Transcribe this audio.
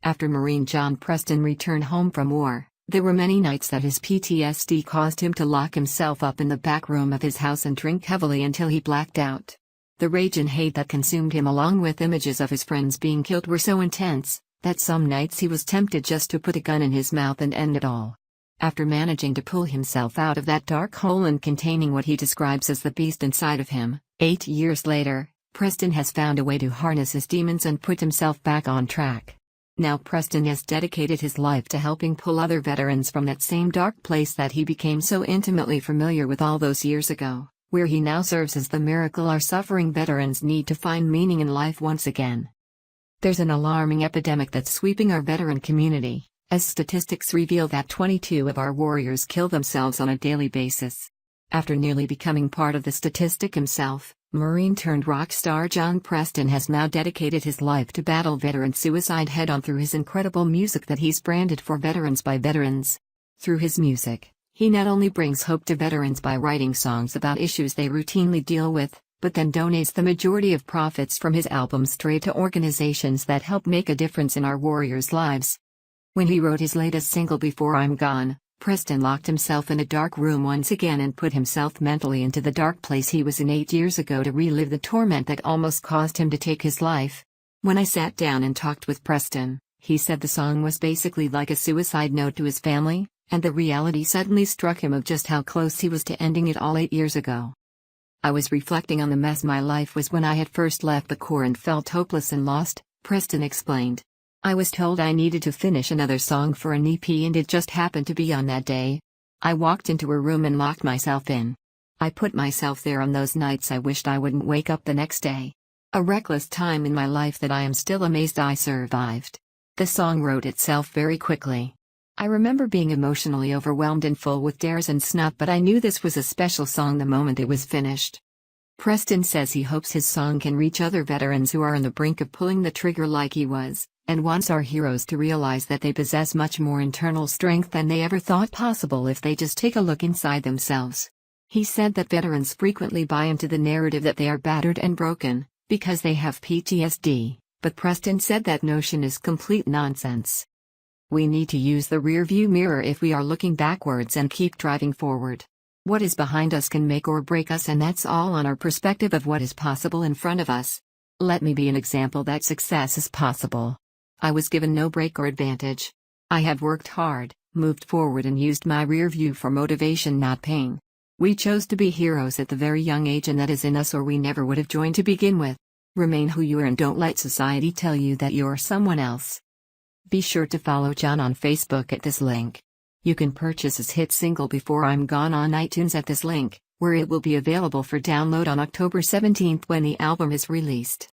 After Marine John Preston returned home from war, there were many nights that his PTSD caused him to lock himself up in the back room of his house and drink heavily until he blacked out. The rage and hate that consumed him, along with images of his friends being killed, were so intense that some nights he was tempted just to put a gun in his mouth and end it all. After managing to pull himself out of that dark hole and containing what he describes as the beast inside of him, 8 years later, Preston has found a way to harness his demons and put himself back on track. Now Preston has dedicated his life to helping pull other veterans from that same dark place that he became so intimately familiar with all those years ago, where he now serves as the miracle our suffering veterans need to find meaning in life once again. There's an alarming epidemic that's sweeping our veteran community, as statistics reveal that 22 of our warriors kill themselves on a daily basis. After nearly becoming part of the statistic himself, Marine-turned-rock star John Preston has now dedicated his life to battle veteran suicide head-on through his incredible music that he's branded For Veterans by Veterans. Through his music, he not only brings hope to veterans by writing songs about issues they routinely deal with, but then donates the majority of profits from his albums straight to organizations that help make a difference in our warriors' lives. When he wrote his latest single Before I'm Gone, Preston locked himself in a dark room once again and put himself mentally into the dark place he was in 8 years ago to relive the torment that almost caused him to take his life. When I sat down and talked with Preston, he said the song was basically like a suicide note to his family, and the reality suddenly struck him of just how close he was to ending it all 8 years ago. I was reflecting on the mess my life was when I had first left the Corps and felt hopeless and lost, Preston explained. I was told I needed to finish another song for an EP and it just happened to be on that day. I walked into a room and locked myself in. I put myself there on those nights I wished I wouldn't wake up the next day. A reckless time in my life that I am still amazed I survived. The song wrote itself very quickly. I remember being emotionally overwhelmed and full with dares and snuff, but I knew this was a special song the moment it was finished. Preston says he hopes his song can reach other veterans who are on the brink of pulling the trigger like he was, and wants our heroes to realize that they possess much more internal strength than they ever thought possible if they just take a look inside themselves. He said that veterans frequently buy into the narrative that they are battered and broken, because they have PTSD, but Preston said that notion is complete nonsense. We need to use the rearview mirror if we are looking backwards and keep driving forward. What is behind us can make or break us, and that's all on our perspective of what is possible in front of us. Let me be an example that success is possible. I was given no break or advantage. I have worked hard, moved forward and used my rear view for motivation, not pain. We chose to be heroes at the very young age, and that is in us, or we never would have joined to begin with. Remain who you are and don't let society tell you that you're someone else. Be sure to follow John on Facebook at this link. You can purchase his hit single Before I'm Gone on iTunes at this link, where it will be available for download on October 17th when the album is released.